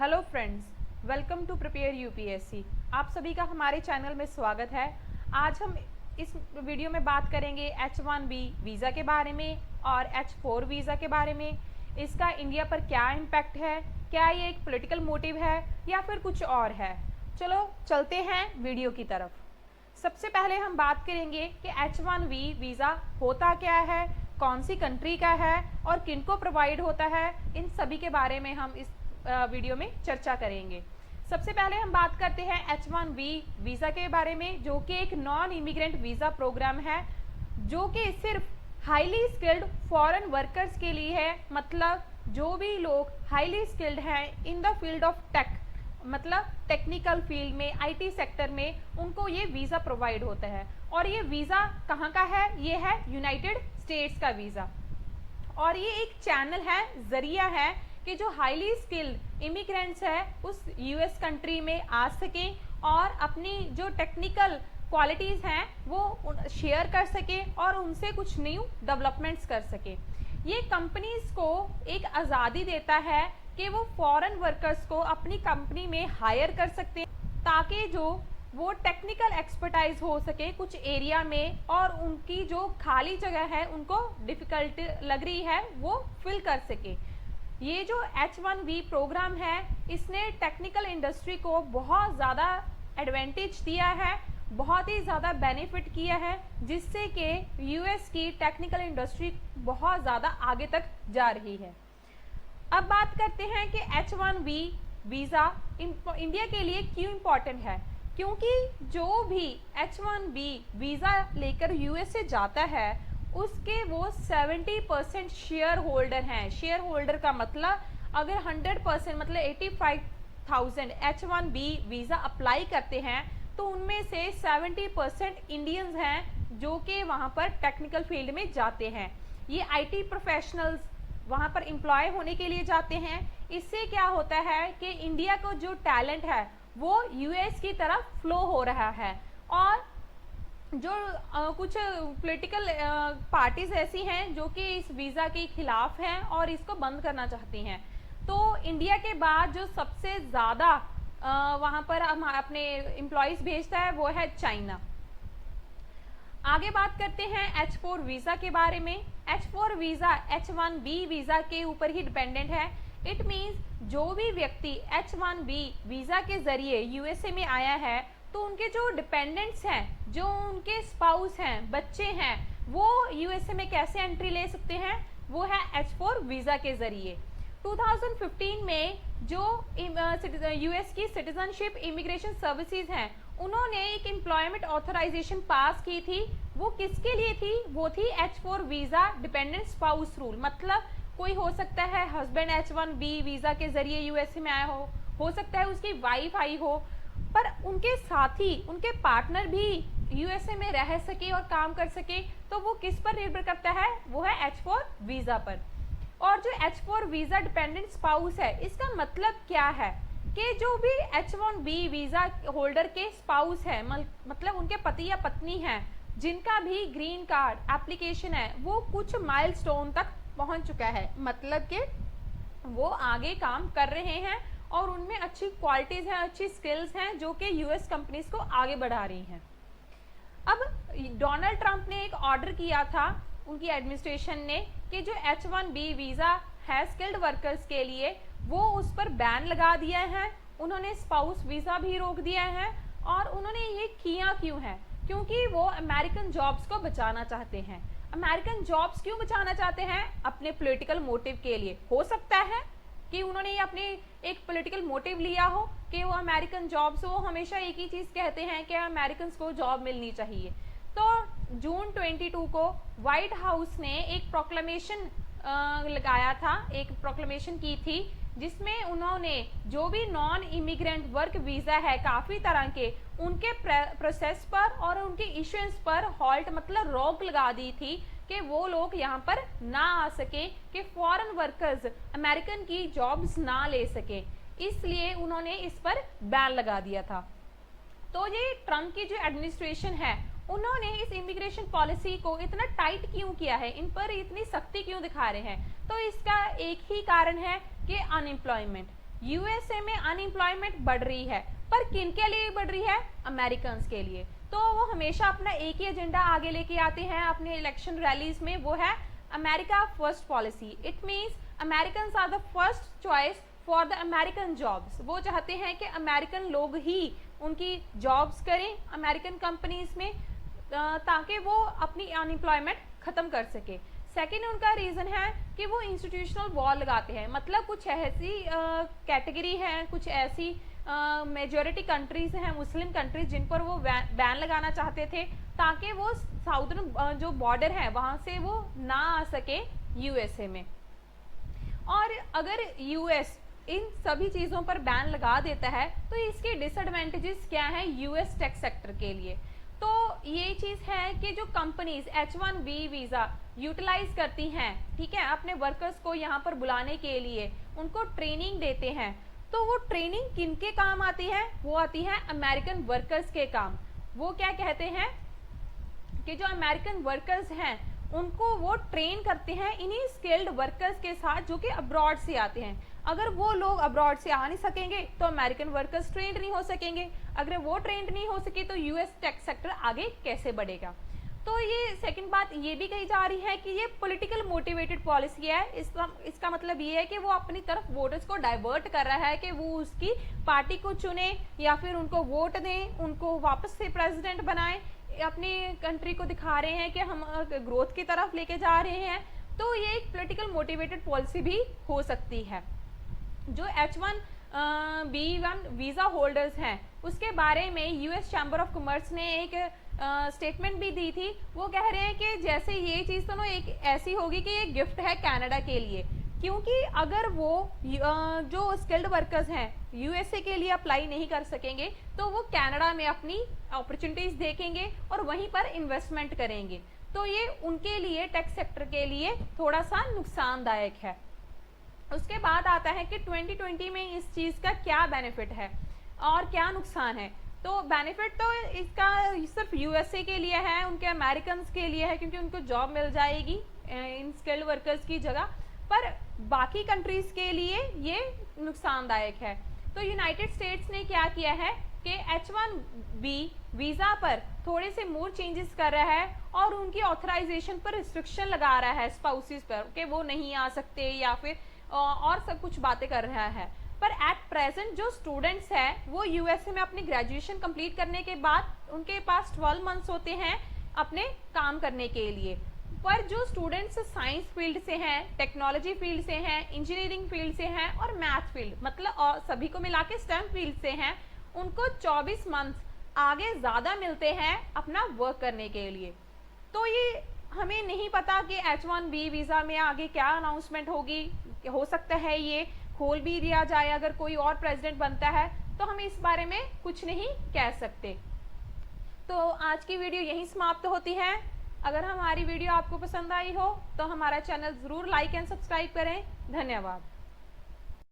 Hello friends, welcome to prepare UPSC. आप सभी का हमारे चैनल में स्वागत है। आज हम इस वीडियो में बात करेंगे H1B वीज़ा के बारे में और H4 वीज़ा के बारे में। इसका इंडिया पर क्या इम्पैक्ट है, क्या ये एक पॉलिटिकल मोटिव है या फिर कुछ और है। चलो चलते हैं वीडियो की तरफ। सबसे पहले हम बात करेंगे कि H1B वीज़ा होता क्या है, कौन सी कंट्री का है और किनको प्रोवाइड होता है। इन सभी के बारे में हम इस वीडियो में चर्चा करेंगे। सबसे पहले हम बात करते हैं H1B वीज़ा के बारे में, जो कि एक नॉन इमिग्रेंट वीज़ा प्रोग्राम है जो कि सिर्फ हाईली स्किल्ड फॉरेन वर्कर्स के लिए है। मतलब जो भी लोग हाईली स्किल्ड हैं in the field of tech, मतलब टेक्निकल फील्ड में, आईटी सेक्टर में, उनको ये वीज़ा प्रोवाइड होता है। और ये वीज़ा कहाँ का है? ये है यूनाइटेड स्टेट्स का वीज़ा। और ये एक चैनल है, जरिया है कि जो हाईली स्किल्ड इमिग्रेंट्स है उस यूएस कंट्री में आ सकें और अपनी जो टेक्निकल क्वालिटीज़ हैं वो शेयर कर सके और उनसे कुछ न्यू डेवलपमेंट्स कर सके। ये कंपनीज को एक आज़ादी देता है कि वो फॉरेन वर्कर्स को अपनी कंपनी में हायर कर सकते हैं ताकि जो वो टेक्निकल एक्सपर्टाइज हो सके कुछ एरिया में और उनकी जो खाली जगह है उनको डिफ़िकल्टी लग रही है वो फिल कर सके। ये जो H1B प्रोग्राम है इसने टेक्निकल इंडस्ट्री को बहुत ज़्यादा एडवांटेज दिया है, बहुत ही ज़्यादा बेनिफिट किया है, जिससे कि यूएस की टेक्निकल इंडस्ट्री बहुत ज़्यादा आगे तक जा रही है। अब बात करते हैं कि H1B वीज़ा इंडिया के लिए क्यों इम्पोर्टेंट है। क्योंकि जो भी H1B वीज़ा लेकर यूएस से जाता है उसके वो 70% शेयर होल्डर हैं। शेयर होल्डर का मतलब अगर 100% मतलब 85,000 H1B वीज़ा अप्लाई करते हैं तो उनमें से 70% इंडियंस हैं जो कि वहाँ पर टेक्निकल फील्ड में जाते हैं। ये आईटी प्रोफेशनल्स वहाँ पर एम्प्लॉय होने के लिए जाते हैं। इससे क्या होता है कि इंडिया को जो टैलेंट है वो यूएस की तरफ फ्लो हो रहा है। और जो कुछ पॉलिटिकल पार्टीज ऐसी हैं जो कि इस वीज़ा के खिलाफ हैं और इसको बंद करना चाहती हैं। तो इंडिया के बाद जो सबसे ज़्यादा वहाँ पर हम अपने एम्प्लॉयज़ भेजता है वो है चाइना। आगे बात करते हैं H4 वीज़ा के बारे में। H4 वीज़ा H1B वीज़ा के ऊपर ही डिपेंडेंट है। इट मीन्स जो भी व्यक्ति H1B वीज़ा के ज़रिए यूएसए में आया है तो उनके जो डिपेंडेंट्स हैं, जो उनके स्पाउस हैं, बच्चे हैं, वो यूएसए में कैसे एंट्री ले सकते हैं? वो है H4 वीज़ा के ज़रिए। 2015 में जो यूएस की सिटीजनशिप इमिग्रेशन सर्विसेज हैं उन्होंने एक एम्प्लॉयमेंट ऑथराइजेशन पास की थी। वो किसके लिए थी? वो थी H4 visa dependent spouse rule. मतलब कोई हो सकता है हस्बैंड H1B वीज़ा के ज़रिए यूएसए में आया हो सकता है उसकी वाइफ आई हो, पर उनके साथी, उनके पार्टनर भी यूएसए में रह सके और काम कर सके। तो वो किस पर निर्भर करता है? वो है H4 वीज़ा पर। और जो H4 वीज़ा डिपेंडेंट स्पाउस है इसका मतलब क्या है कि जो भी H1B वीज़ा होल्डर के स्पाउस है, मतलब उनके पति या पत्नी हैं जिनका भी ग्रीन कार्ड एप्लीकेशन है वो कुछ माइलस्टोन तक पहुंच चुका है, मतलब कि वो आगे काम कर रहे हैं और उनमें अच्छी क्वालिटीज़ हैं, अच्छी स्किल्स हैं जो कि यूएस कंपनीज को आगे बढ़ा रही हैं। अब डोनाल्ड ट्रंप ने एक ऑर्डर किया था, उनकी एडमिनिस्ट्रेशन ने, कि जो H1B वीज़ा है स्किल्ड वर्कर्स के लिए वो उस पर बैन लगा दिया है। उन्होंने स्पाउस वीज़ा भी रोक दिया है। और उन्होंने ये किया क्यों है? क्योंकि वो अमेरिकन जॉब्स को बचाना चाहते हैं। अमेरिकन जॉब्स क्यों बचाना चाहते हैं? अपने पॉलिटिकल मोटिव के लिए। हो सकता है कि उन्होंने ये अपने एक पॉलिटिकल मोटिव लिया हो कि वो अमेरिकन जॉब्स, वो हमेशा एक ही चीज़ कहते हैं कि अमेरिकन को जॉब मिलनी चाहिए। तो जून 22 को व्हाइट हाउस ने एक प्रोक्लेमेशन लगाया था, एक प्रोक्लेमेशन की थी जिसमें उन्होंने जो भी नॉन इमिग्रेंट वर्क वीज़ा है काफ़ी तरह के, उनके प्रोसेस पर और उनके इशुएंस पर हॉल्ट मतलब रोक लगा दी थी कि वो लोग यहाँ पर ना आ सके, कि फॉरेन वर्कर्स अमेरिकन की जॉब्स ना ले सके। इसलिए उन्होंने इस पर बैन लगा दिया था। तो ये ट्रंप की जो एडमिनिस्ट्रेशन है उन्होंने इस इमिग्रेशन पॉलिसी को इतना टाइट क्यों किया है, इन पर इतनी सख्ती क्यों दिखा रहे हैं? तो इसका एक ही कारण है कि अनएम्प्लॉयमेंट। यूएसए में अनएम्प्लॉयमेंट बढ़ रही है, पर किन के लिए बढ़ रही है? अमेरिकन्स के लिए। तो वो हमेशा अपना एक ही एजेंडा आगे लेके आते हैं अपने इलेक्शन रैलीज में, वो है America first policy. It means Americans are the first choice for the American jobs. वो चाहते हैं कि अमेरिकन लोग ही उनकी जॉब्स करें अमेरिकन कंपनीज में, ताकि वो अपनी अनएम्प्लॉयमेंट खत्म कर सके। सेकेंड उनका रीज़न है कि वो इंस्टीट्यूशनल वॉर लगाते हैं, मतलब कुछ ऐसी कैटेगरी है, कुछ ऐसी मेजॉरिटी कंट्रीज हैं, मुस्लिम कंट्रीज, जिन पर वो बैन लगाना चाहते थे, ताकि वो साउदर्न जो बॉर्डर है वहाँ से वो ना आ सके यूएसए में। और अगर यूएस इन सभी चीज़ों पर बैन लगा देता है तो इसके डिसएडवांटेजेस क्या हैं यूएस टेक सेक्टर के लिए? तो ये चीज़ है कि जो कंपनीज H1B वीज़ा यूटिलाइज करती हैं, ठीक है, अपने वर्कर्स को यहाँ पर बुलाने के लिए उनको ट्रेनिंग देते हैं, तो वो ट्रेनिंग किन के काम आती है? वो आती है अमेरिकन वर्कर्स के काम। वो क्या कहते हैं कि जो अमेरिकन वर्कर्स हैं उनको वो ट्रेन करते हैं इन्हीं स्किल्ड वर्कर्स के साथ जो कि अब्रॉड से आते हैं। अगर वो लोग अब्रॉड से आ नहीं सकेंगे तो अमेरिकन वर्कर्स ट्रेंड नहीं हो सकेंगे। अगर वो ट्रेंड नहीं हो सके तो यूएस टेक सेक्टर आगे कैसे बढ़ेगा? तो ये सेकंड बात ये भी कही जा रही है कि ये पॉलिटिकल मोटिवेटेड पॉलिसी है। इसका मतलब ये है कि वो अपनी तरफ वोटर्स को डाइवर्ट कर रहा है कि वो उसकी पार्टी को चुने या फिर उनको वोट दें, उनको वापस से प्रेसिडेंट बनाएं। अपनी कंट्री को दिखा रहे हैं कि हम ग्रोथ की तरफ लेके जा रहे हैं। तो ये एक पॉलिटिकल मोटिवेटेड पॉलिसी भी हो सकती है। जो H1B1 वीज़ा होल्डर्स हैं उसके बारे में यूएस चैम्बर ऑफ कॉमर्स ने एक स्टेटमेंट भी दी थी। वो कह रहे हैं कि जैसे ये चीज़ तो एक ऐसी होगी कि ये गिफ्ट है कनाडा के लिए, क्योंकि अगर वो जो स्किल्ड वर्कर्स हैं यूएसए के लिए अप्लाई नहीं कर सकेंगे तो वो कनाडा में अपनी अपॉर्चुनिटीज़ देखेंगे और वहीं पर इन्वेस्टमेंट करेंगे। तो ये उनके लिए टेक सेक्टर के लिए थोड़ा सा नुकसानदायक है। उसके बाद आता है कि 2020 में इस चीज़ का क्या बेनिफिट है और क्या नुकसान है। तो बेनिफिट तो इसका सिर्फ यूएसए के लिए है, उनके अमेरिकन्स के लिए है, क्योंकि उनको जॉब मिल जाएगी इन स्किल्ड वर्कर्स की जगह, पर बाकी कंट्रीज़ के लिए ये नुकसानदायक है। तो यूनाइटेड स्टेट्स ने क्या किया है कि H1B वीज़ा पर थोड़े से मोर चेंजेस कर रहा है और उनकी ऑथराइजेशन पर रिस्ट्रिक्शन लगा रहा है स्पाउसेस पर कि वो नहीं आ सकते या फिर और सब कुछ बातें कर रहा है। पर एट प्रेजेंट जो स्टूडेंट्स हैं वो यूएसए में अपनी ग्रेजुएशन कंप्लीट करने के बाद उनके पास 12 मंथ्स होते हैं अपने काम करने के लिए। पर जो स्टूडेंट्स साइंस फील्ड से हैं, टेक्नोलॉजी फील्ड से हैं, इंजीनियरिंग फील्ड से हैं और मैथ फील्ड, मतलब और सभी को मिला के स्टेम फील्ड से हैं, उनको 24 मंथ्स आगे ज़्यादा मिलते हैं अपना वर्क करने के लिए। तो ये हमें नहीं पता कि H1B वीज़ा में आगे क्या अनाउंसमेंट होगी, हो सकता है ये खोल भी दिया जाए अगर कोई और प्रेसिडेंट बनता है, तो हम इस बारे में कुछ नहीं कह सकते। तो आज की वीडियो यहीं समाप्त होती है। अगर हमारी वीडियो आपको पसंद आई हो तो हमारा चैनल ज़रूर लाइक एंड सब्सक्राइब करें। धन्यवाद।